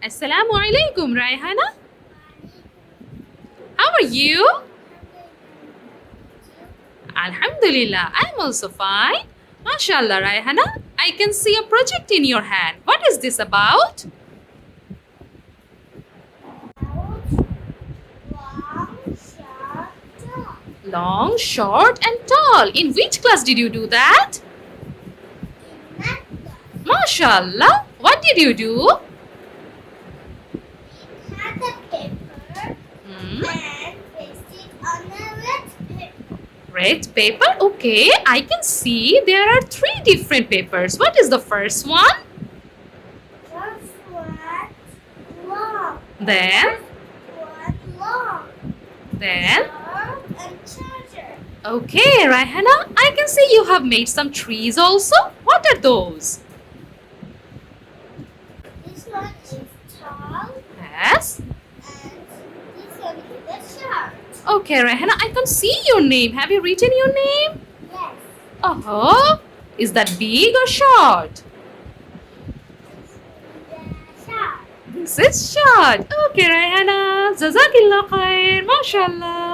Assalamu alaikum, Raihana. How are you? Alhamdulillah, I'm also fine. MashaAllah, Raihana, I can see a project in your hand. What is this about? Long, short, and tall. In which class did you do that? MashaAllah, what did you do? Cut the paper Hmm, and paste it on a red paper. red paper. Okay, I can see there are three different papers. What is the first one? Just one long. Then, One long. then. Charm and charger. Okay, Raihana, I can see you have made some trees also. What are those? This one is tall Yes. and this one is a short. Okay, Raihana, I can see your name. Have you written your name? Yes. Oh, is that big or short? The short. This is short. Okay, Raihana. Jazakillah khair. MashaAllah.